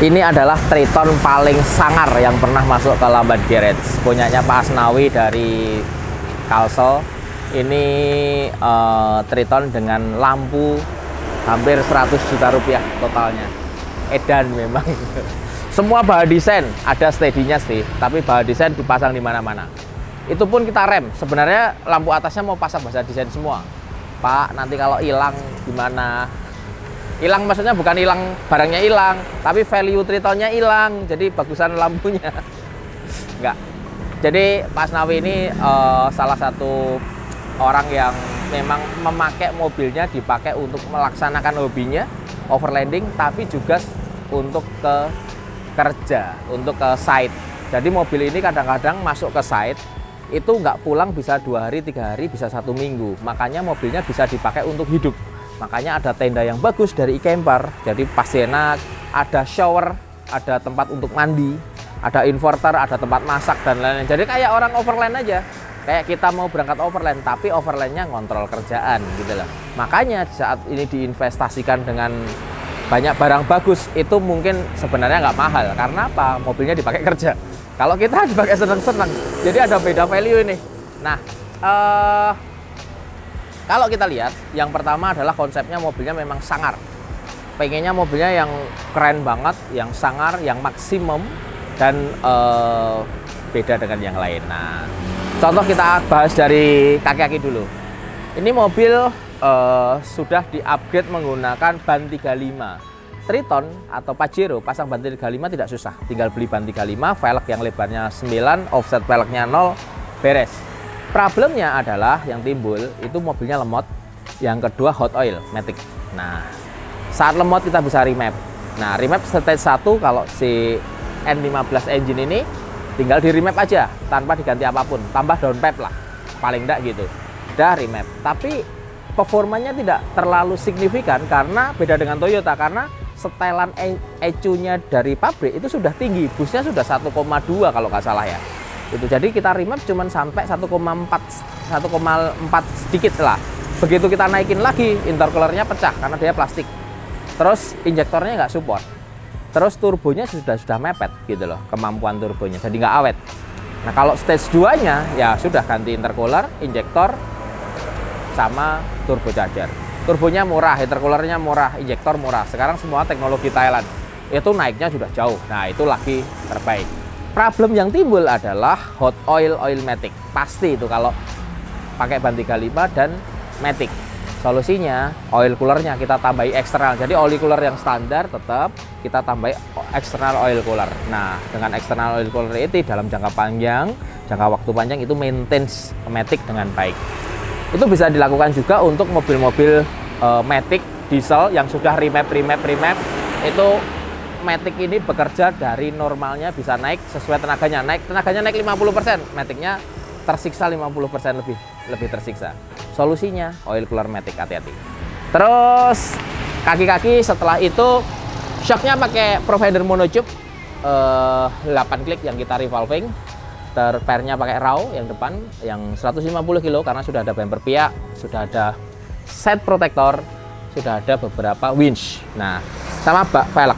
Ini adalah Triton paling sangar yang pernah masuk ke Lambat Garage. Punyanya Pak Asnawi dari Kalsel. Ini Triton dengan lampu hampir 100 juta rupiah totalnya. Edan memang. Semua bahan desain ada steady-nya sih, tapi bahan desain dipasang di mana-mana. Itu pun kita rem. Sebenarnya lampu atasnya mau pasang bahan desain semua. Pak, nanti kalau hilang gimana? Hilang maksudnya bukan hilang barangnya hilang, tapi value Tritonnya hilang. Jadi bagusan lampunya. Enggak. Jadi Pak Asnawi ini salah satu orang yang memang memakai mobilnya dipakai untuk melaksanakan hobinya, overlanding, tapi juga untuk ke kerja, untuk ke site. Jadi mobil ini kadang-kadang masuk ke site, itu nggak pulang bisa 2 hari, 3 hari, bisa 1 minggu. Makanya mobilnya bisa dipakai untuk hidup. Makanya ada tenda yang bagus dari e-camper, jadi pasti enak, ada shower, ada tempat untuk mandi, ada inverter, ada tempat masak, dan lain-lain. Jadi kayak orang overland aja, kayak kita mau berangkat overland, tapi overlandnya ngontrol kerjaan gitu loh. Makanya saat ini diinvestasikan dengan banyak barang bagus, itu mungkin sebenarnya nggak mahal. Karena apa? Mobilnya dipakai kerja. Kalau kita dipakai seneng-seneng, jadi ada beda value ini. Nah, kalau kita lihat, yang pertama adalah konsepnya mobilnya memang sangar. Pengennya mobilnya yang keren banget, yang sangar, yang maksimum, dan beda dengan yang lain. Nah, contoh kita bahas dari kaki-kaki dulu. Ini mobil sudah di-upgrade menggunakan ban 35. Triton atau Pajero pasang ban 35 tidak susah. Tinggal beli ban 35, velg yang lebarnya 9, offset velgnya 0, beres. Problemnya adalah yang timbul itu mobilnya lemot, yang kedua hot oil, matic. Nah, saat lemot kita bisa remap. Nah, remap stage 1 kalau si N15 engine ini tinggal di remap aja tanpa diganti apapun, tambah downpipe lah, paling enggak gitu. Udah remap. Tapi performanya tidak terlalu signifikan karena beda dengan Toyota, karena setelan ECU-nya dari pabrik itu sudah tinggi, busnya sudah 1,2 kalau nggak salah ya. Itu jadi kita remap cuman sampai 1,4 sedikit lah. Begitu kita naikin lagi, intercoolernya pecah karena dia plastik. Terus injektornya nggak support. Terus turbonya sudah mepet gitu loh, kemampuan turbonya, jadi nggak awet. Nah, kalau stage 2-nya ya sudah ganti intercooler, injektor sama turbocharger. Turbonya murah, intercoolernya murah, injektor murah. Sekarang semua teknologi Thailand. Itu naiknya sudah jauh. Nah, itu lagi terbaik. Problem yang timbul adalah hot oil matic. Pasti itu kalau pakai ban 35 dan matic. Solusinya oil coolernya kita tambahi eksternal. Jadi oil cooler yang standar tetap kita tambahi eksternal oil cooler. Nah, dengan eksternal oil cooler itu dalam jangka panjang, jangka waktu panjang itu maintenance matic dengan baik. Itu bisa dilakukan juga untuk mobil-mobil matic diesel yang sudah remap. Itu matic ini bekerja dari normalnya bisa naik sesuai tenaganya. Tenaganya naik 50%, maticnya tersiksa 50% lebih tersiksa. Solusinya oil cooler matic, hati-hati. Terus kaki-kaki setelah itu shocknya pakai provider monotube 8 klik yang kita revolving. Pernya pakai raw yang depan yang 150 kilo karena sudah ada bumper piak, sudah ada set protector, sudah ada beberapa winch. Nah, sama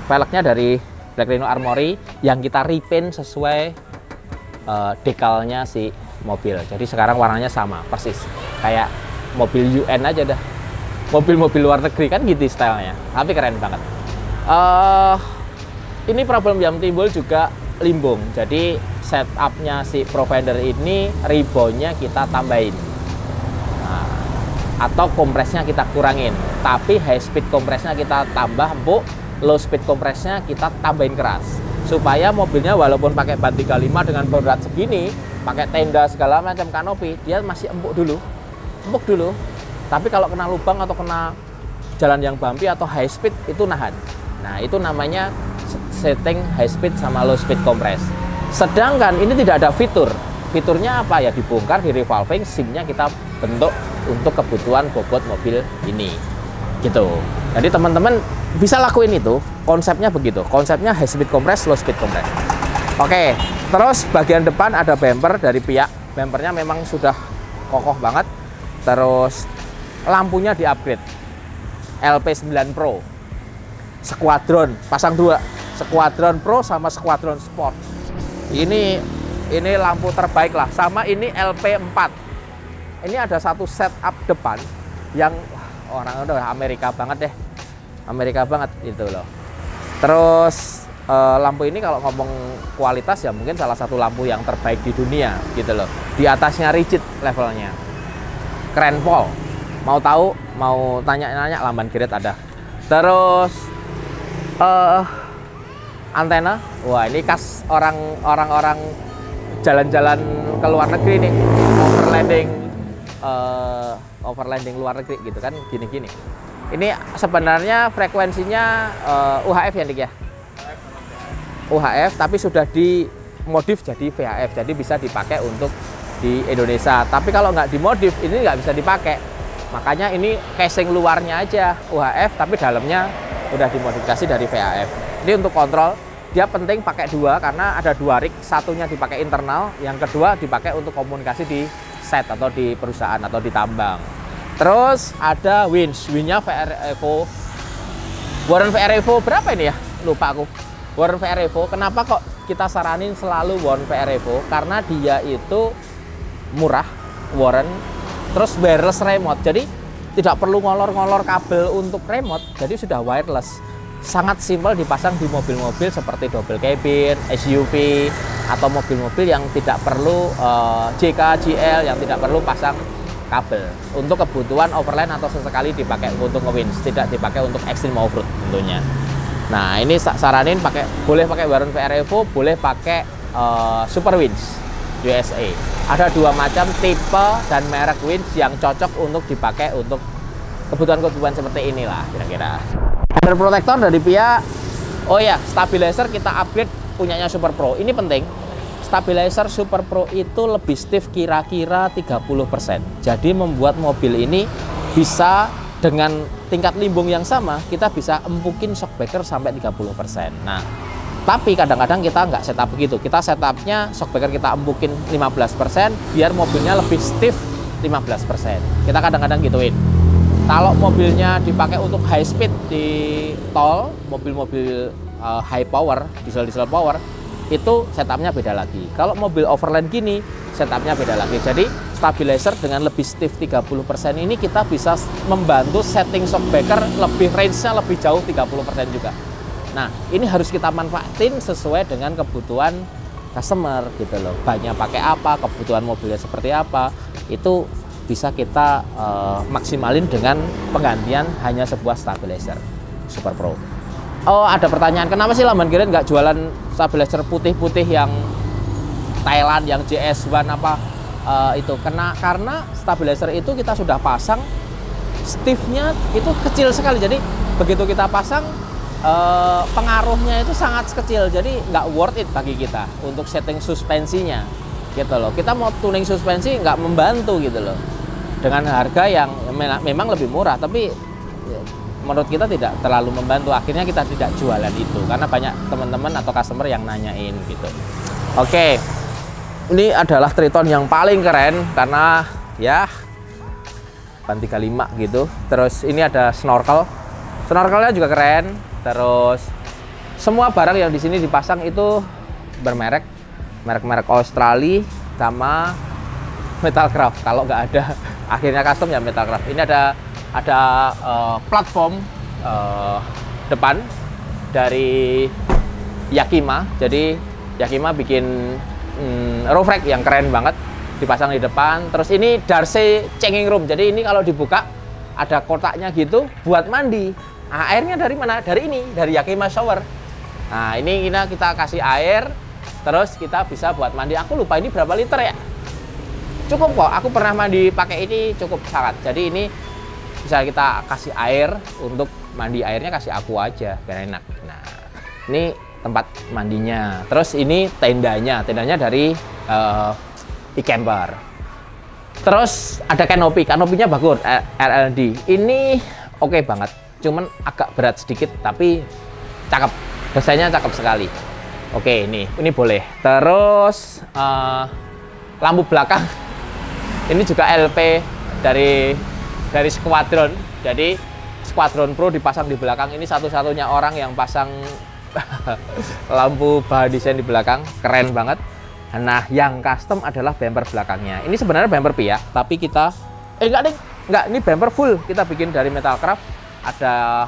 velgnya dari Black Rhino Armory yang kita repaint sesuai dekalnya si mobil. Jadi sekarang warnanya sama persis kayak mobil UN aja dah, mobil-mobil luar negeri kan gitu stylenya, tapi keren banget. Ini problem yang timbul juga limbung. Jadi setupnya si provider ini ribonnya kita tambahin, nah, atau kompresnya kita kurangin, tapi high speed kompresnya kita tambah empuk, low speed kompresnya kita tambahin keras, supaya mobilnya walaupun pakai ban 35 dengan berat segini, pakai tenda segala macam kanopi, dia masih empuk dulu. Tapi kalau kena lubang atau kena jalan yang bumpy atau high speed itu nahan. Nah, itu namanya setting high speed sama low speed kompres. Sedangkan ini tidak ada fiturnya apa ya, dibongkar, di revolving, SIM-nya kita bentuk untuk kebutuhan bobot mobil ini gitu. Jadi teman-teman bisa lakuin itu, konsepnya begitu, konsepnya high speed kompres, low speed kompres. Oke, terus bagian depan ada bumper dari pihak, bumpernya memang sudah kokoh banget. Terus lampunya di upgrade LP9 Pro Squadron pasang 2. Squadron Pro sama Squadron Sport. Ini lampu terbaik lah. Sama ini LP4. Ini ada satu setup depan yang orang udah Amerika banget deh. Amerika banget itu loh. Terus lampu ini kalau ngomong kualitas ya mungkin salah satu lampu yang terbaik di dunia gitu loh. Di atasnya rigid levelnya. Keren pol. Mau tahu, mau tanya-nanya Lamban Grid ada. Terus antena. Wah, ini khas orang-orang jalan-jalan ke luar negeri nih. Overlanding luar negeri gitu kan, gini-gini. Ini sebenarnya frekuensinya UHF ya, Dik ya? UHF, tapi sudah dimodif jadi VHF, jadi bisa dipakai untuk di Indonesia. Tapi kalau nggak dimodif, ini nggak bisa dipakai. Makanya ini casing luarnya aja UHF, tapi dalamnya udah dimodifikasi dari VHF. Ini untuk kontrol, dia penting pakai dua karena ada dua rig, satunya dipakai internal, yang kedua dipakai untuk komunikasi di set atau di perusahaan atau di tambang. Terus ada winch-nya VR Evo. Warren VR Evo berapa ini ya? Lupa aku. Warren VR Evo, kenapa kok kita saranin selalu Warren VR Evo? Karena dia itu murah, Warren, terus wireless remote. Jadi tidak perlu ngolor-ngolor kabel untuk remote, jadi sudah wireless. Sangat simpel dipasang di mobil-mobil seperti double cabin, SUV, atau mobil-mobil yang tidak perlu JK, GL, yang tidak perlu pasang kabel. Untuk kebutuhan overland atau sesekali dipakai untuk nge-winch, tidak dipakai untuk extreme off-road tentunya. Nah, ini saranin boleh pakai Warren VR Evo, boleh pakai Super Winch USA. Ada dua macam tipe dan merek winch yang cocok untuk dipakai untuk kebutuhan-kebutuhan seperti inilah kira-kira. Header protector dari pihak, oh ya, stabilizer kita upgrade punyanya Super Pro. Ini penting, stabilizer Super Pro itu lebih stiff kira-kira 30%. Jadi membuat mobil ini bisa dengan tingkat limbung yang sama, kita bisa empukin shockbreaker sampai 30%. Nah, tapi kadang-kadang kita nggak setup begitu. Kita setupnya shockbreaker kita empukin 15%, biar mobilnya lebih stiff 15%. Kita kadang-kadang gituin. Kalau mobilnya dipakai untuk high speed di tol, mobil-mobil high power, diesel power, itu setupnya beda lagi. Kalau mobil overland gini, setupnya beda lagi. Jadi stabilizer dengan lebih stiff 30% ini kita bisa membantu setting shockbreaker lebih range-nya lebih jauh 30% juga. Nah, ini harus kita manfaatin sesuai dengan kebutuhan customer gitu loh. Banyak pakai apa, kebutuhan mobilnya seperti apa, itu bisa kita maksimalin dengan penggantian hanya sebuah stabilizer Super Pro. Oh, ada pertanyaan, kenapa sih Lamban Grid nggak jualan stabilizer putih-putih yang Thailand, yang JS1 apa itu? Karena stabilizer itu kita sudah pasang, stiffnya itu kecil sekali. Jadi begitu kita pasang, pengaruhnya itu sangat kecil. Jadi nggak worth it bagi kita untuk setting suspensinya gitu loh. Kita mau tuning suspensi nggak membantu gitu loh. Dengan harga yang memang lebih murah, tapi menurut kita tidak terlalu membantu. Akhirnya kita tidak jualan itu karena banyak teman-teman atau customer yang nanyain gitu. Oke, ini adalah Triton yang paling keren karena ya ban 35 gitu. Terus ini ada snorkelnya juga keren. Terus semua barang yang di sini dipasang itu bermerek, merek Australia sama Metalcraft. Kalau nggak ada akhirnya custom ya Metalcraft. Ini ada platform depan dari Yakima. Jadi Yakima bikin roof rack yang keren banget dipasang di depan. Terus ini Darcy changing room. Jadi ini kalau dibuka ada kotaknya gitu buat mandi. Nah, airnya dari mana? Dari ini, dari Yakima shower. Nah, ini kita kasih air, terus kita bisa buat mandi. Aku lupa ini berapa liter ya? Cukup kok, aku pernah mandi pakai ini cukup sangat. Jadi ini bisa kita kasih air untuk mandi, airnya kasih aku aja biar enak. Nah, ini tempat mandinya. Terus ini tendanya dari e-camper. Terus ada kanopinya bagus, LLD. Ini oke banget, cuman agak berat sedikit tapi cakep. Desainnya cakep sekali. Oke, ini boleh. Terus lampu belakang. Ini juga LP dari Squadron. Jadi Squadron Pro dipasang di belakang. Ini satu-satunya orang yang pasang lampu bahan desain di belakang keren banget. Nah, yang custom adalah bumper belakangnya. Ini sebenarnya bumper pihak, tapi kita enggak, ini bumper full kita bikin dari metal craft. Ada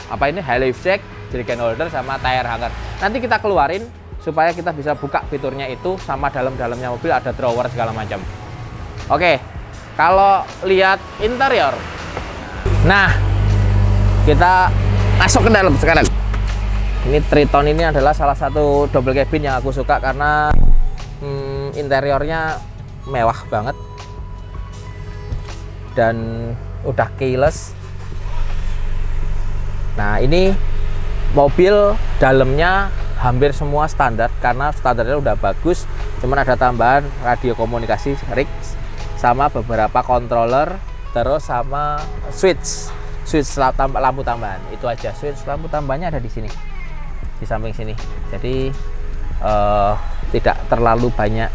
apa ini, high lift jack, jerigen holder, sama tire hanger. Nanti kita keluarin supaya kita bisa buka fiturnya itu, sama dalamnya mobil ada drawer segala macam. Oke, kalau lihat interior, nah kita masuk ke dalam sekarang. Ini Triton ini adalah salah satu double cabin yang aku suka karena interiornya mewah banget dan udah keyless. Nah, ini mobil dalamnya hampir semua standar karena standarnya udah bagus, cuman ada tambahan radio komunikasi RIX sama beberapa controller, terus sama switch lampu tambahan. Itu aja, switch lampu tambahannya ada di sini, di samping sini. Jadi tidak terlalu banyak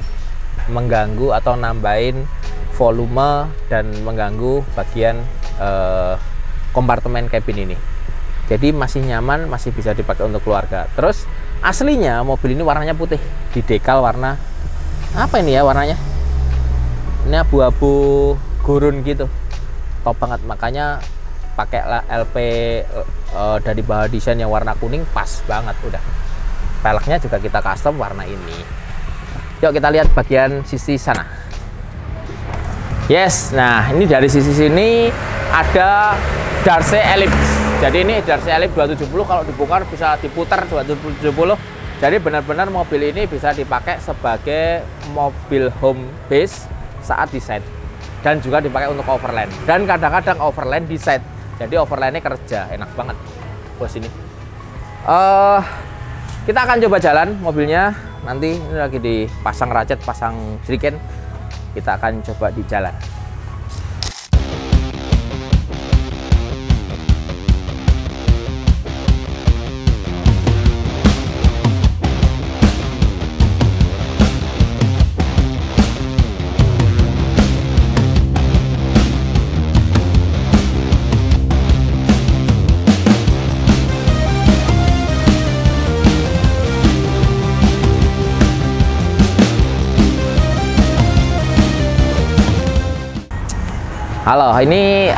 mengganggu atau nambahin volume dan mengganggu bagian kompartemen cabin ini. Jadi masih nyaman, masih bisa dipakai untuk keluarga. Terus aslinya mobil ini warnanya putih, di dekal warna apa ini ya warnanya? Ini abu-abu gurun gitu, top banget. Makanya pakai LP dari bahan desain yang warna kuning pas banget udah. Peleknya juga kita custom warna ini. Yuk kita lihat bagian sisi sana. Yes, nah ini dari sisi sini ada Darce Ellipse. Jadi ini Darce Ellipse 270, kalau dibongkar bisa diputar 270. Jadi benar-benar mobil ini bisa dipakai sebagai mobil home base saat di set, dan juga dipakai untuk overland, dan kadang-kadang overland di set. Jadi overlandnya kerja enak banget bos ini. Kita akan coba jalan mobilnya nanti. Ini lagi dipasang ratchet, pasang jerigen. Kita akan coba di jalan. Halo, ini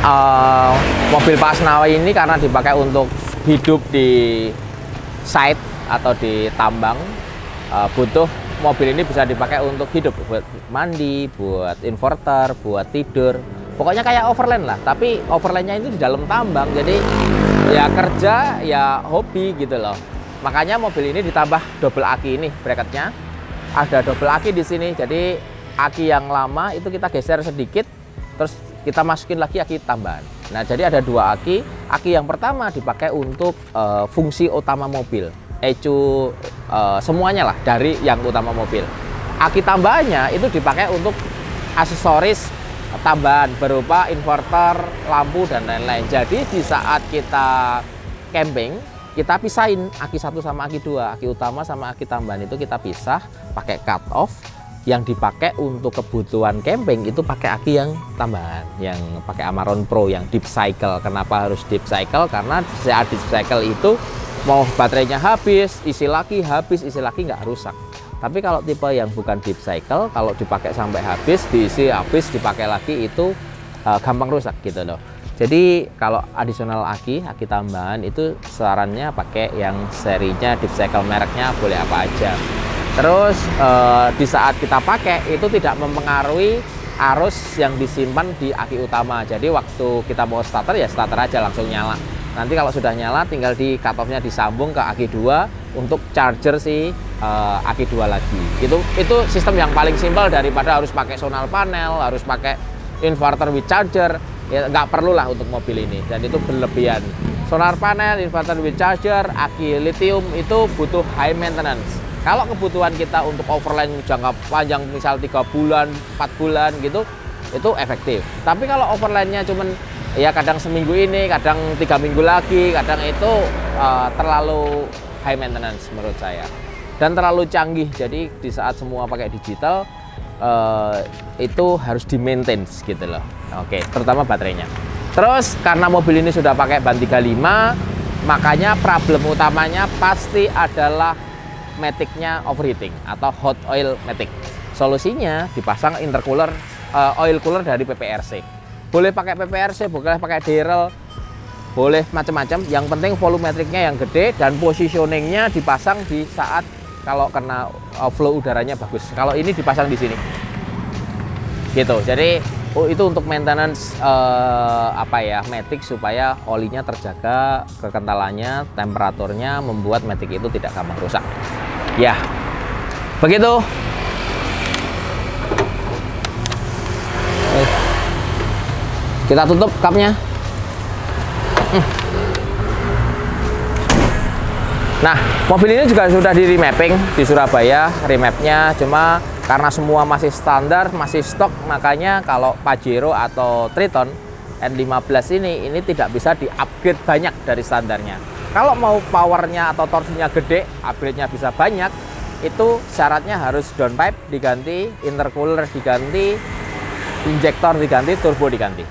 mobil Pak Asnawi ini karena dipakai untuk hidup di site atau di tambang, butuh mobil ini bisa dipakai untuk hidup, buat mandi, buat inverter, buat tidur. Pokoknya kayak overland lah, tapi overlandnya itu di dalam tambang, jadi ya kerja, ya hobi gitu loh. Makanya mobil ini ditambah double aki ini, bracketnya ada double aki di sini. Jadi aki yang lama itu kita geser sedikit, terus kita masukin lagi aki tambahan. Nah, jadi ada dua aki. Aki yang pertama dipakai untuk fungsi utama mobil, ECU, semuanya lah dari yang utama mobil. Aki tambahannya itu dipakai untuk aksesoris tambahan berupa inverter, lampu, dan lain-lain. Jadi di saat kita camping, kita pisahin aki 1 sama aki 2, aki utama sama aki tambahan itu kita pisah pakai cut off. Yang dipakai untuk kebutuhan camping itu pakai aki yang tambahan, yang pakai Amaron Pro yang deep cycle. Kenapa harus deep cycle? Karena saat deep cycle itu mau baterainya habis, isi lagi habis, isi lagi nggak rusak. Tapi kalau tipe yang bukan deep cycle, kalau dipakai sampai habis, diisi habis, dipakai lagi itu gampang rusak gitu loh. Jadi kalau additional aki tambahan itu sarannya pakai yang serinya deep cycle, mereknya boleh apa aja. Terus di saat kita pakai itu tidak mempengaruhi arus yang disimpan di aki utama. Jadi waktu kita mau starter ya starter aja langsung nyala. Nanti kalau sudah nyala tinggal di cut off-nya disambung ke aki 2 untuk charger si aki 2 lagi. Itu sistem yang paling simpel daripada harus pakai solar panel, harus pakai inverter with charger. Ya nggak perlu lah untuk mobil ini, dan itu berlebihan. Solar panel, inverter with charger, aki lithium itu butuh high maintenance. Kalau kebutuhan kita untuk overland jangka panjang, misal 3 bulan, 4 bulan gitu, itu efektif. Tapi kalau overlandnya cuman ya kadang seminggu ini, kadang 3 minggu lagi, kadang itu terlalu high maintenance menurut saya. Dan terlalu canggih, jadi di saat semua pakai digital, itu harus di-maintain gitu loh. Oke, terutama baterainya. Terus karena mobil ini sudah pakai ban 35, Makanya problem utamanya pasti adalah matic-nya overheating atau hot oil matic. Solusinya dipasang intercooler, oil cooler dari PPRC. Boleh pakai PPRC, boleh pakai Darrell, boleh macam-macam. Yang penting volumetriknya yang gede dan positioningnya dipasang di saat kalau kena flow udaranya bagus. Kalau ini dipasang di sini, gitu. Jadi itu untuk maintenance matic supaya olinya terjaga, kekentalannya, temperaturnya, membuat matic itu tidak gampang rusak. Ya, begitu. Kita tutup kapnya. Nah, mobil ini juga sudah di remapping di Surabaya. Remapnya cuma karena semua masih standar, masih stok, makanya kalau Pajero atau Triton N15 ini tidak bisa di-upgrade banyak dari standarnya. Kalau mau powernya atau torsinya gede, upgrade-nya bisa banyak, itu syaratnya harus downpipe diganti, intercooler diganti, injektor diganti, turbo diganti.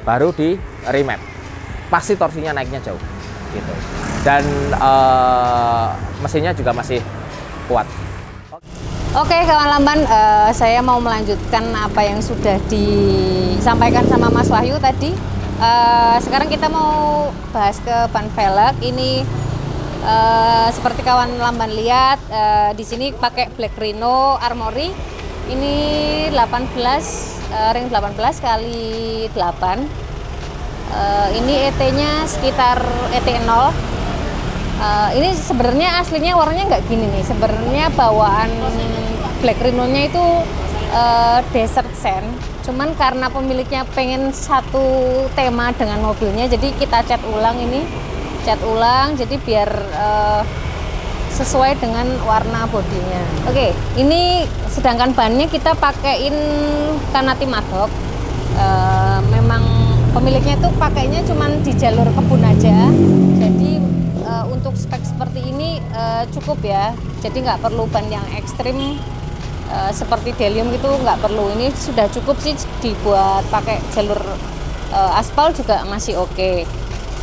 Baru di remap. Pasti torsinya naiknya jauh gitu. Dan mesinnya juga masih kuat. Oke kawan Lamban, saya mau melanjutkan apa yang sudah disampaikan sama Mas Wahyu tadi. Sekarang kita mau bahas ke ban velg. Ini seperti kawan Lamban lihat, di sini pakai Black Rhino Armory. Ini 18 ring 18 kali 8. Ini ET-nya sekitar ET0. Ini sebenarnya aslinya warnanya nggak gini nih. Sebenarnya bawaan Black Rhino-nya itu desert sand. Cuman karena pemiliknya pengen satu tema dengan mobilnya, jadi kita cat ulang ini, jadi biar sesuai dengan warna bodinya. Oke, ini sedangkan bannya kita pakein Kanati Madok. Memang pemiliknya tuh pakainya cuman di jalur kebun aja. Jadi untuk spek seperti ini cukup ya. Jadi nggak perlu ban yang ekstrim seperti Delium gitu, nggak perlu. Ini sudah cukup sih dibuat pakai jalur aspal juga masih oke.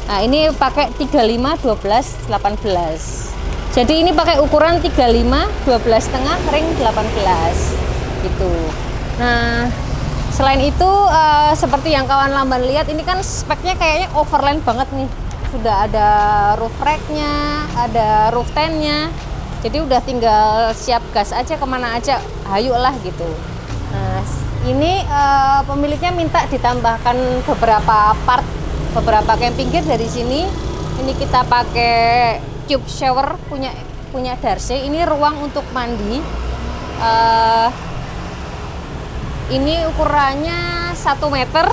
Nah ini pakai 35 12 18. Jadi ini pakai ukuran 35 12,5 ring 18 gitu. Nah selain itu seperti yang kawan Lamban lihat, ini kan speknya kayaknya overland banget nih. Sudah ada roof rack-nya, ada roof tent-nya. Jadi udah tinggal siap gas aja kemana aja, hayu lah gitu. Nah ini pemiliknya minta ditambahkan beberapa part, beberapa camping gear dari sini. Ini kita pakai cube shower punya Darce. Ini ruang untuk mandi. Ini ukurannya 1 meter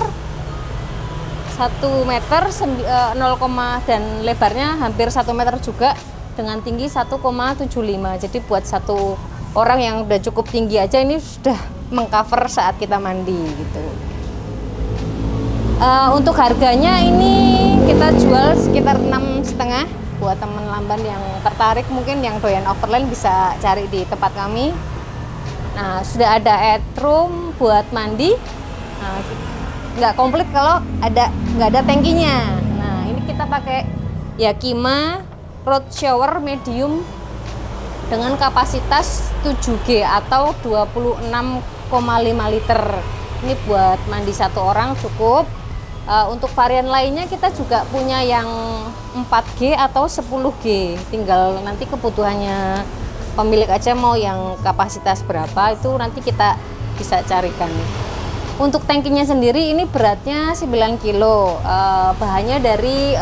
0, dan lebarnya hampir 1 meter juga, dengan tinggi 1,75. Jadi buat satu orang yang udah cukup tinggi aja ini sudah mengcover saat kita mandi gitu. Untuk harganya ini kita jual sekitar 6,5. Buat teman Lamban yang tertarik, mungkin yang doyan overland bisa cari di tempat kami. Nah sudah ada headroom buat mandi. Nah, nggak komplit kalau nggak ada tangkinya. Nah ini kita pakai Yakima road shower medium dengan kapasitas 7G atau 26,5 liter. Ini buat mandi satu orang cukup. Untuk varian lainnya kita juga punya yang 4G atau 10G, tinggal nanti kebutuhannya pemilik aja mau yang kapasitas berapa, itu nanti kita bisa carikan. Untuk tangkinya sendiri ini beratnya 9 kilo, bahannya dari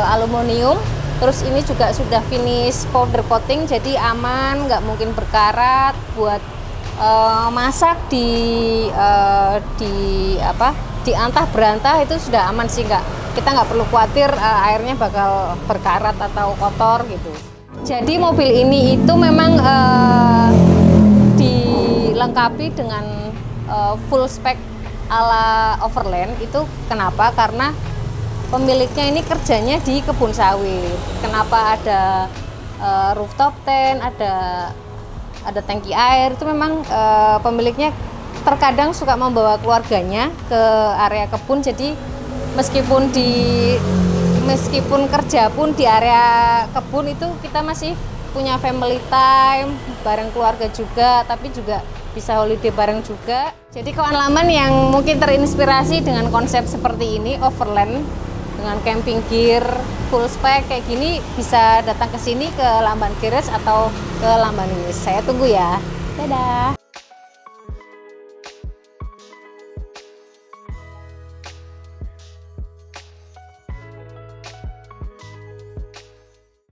aluminium, terus ini juga sudah finish powder coating, jadi aman, nggak mungkin berkarat. Buat masak di antah berantah itu sudah aman sih, kita nggak perlu khawatir airnya bakal berkarat atau kotor gitu. Jadi mobil ini itu memang dilengkapi dengan full spek ala overland. Itu kenapa? Karena pemiliknya ini kerjanya di kebun sawit. Kenapa ada rooftop tent, ada tangki air, itu memang pemiliknya terkadang suka membawa keluarganya ke area kebun. Jadi meskipun di meskipun kerja pun di area kebun itu kita masih punya family time, bareng keluarga juga, tapi juga bisa holiday bareng juga. Jadi kawan Lamban yang mungkin terinspirasi dengan konsep seperti ini, overland, dengan camping gear full spec kayak gini, bisa datang ke sini ke Lamban Garage atau ke Lamban Wish. Saya tunggu ya. Dadah.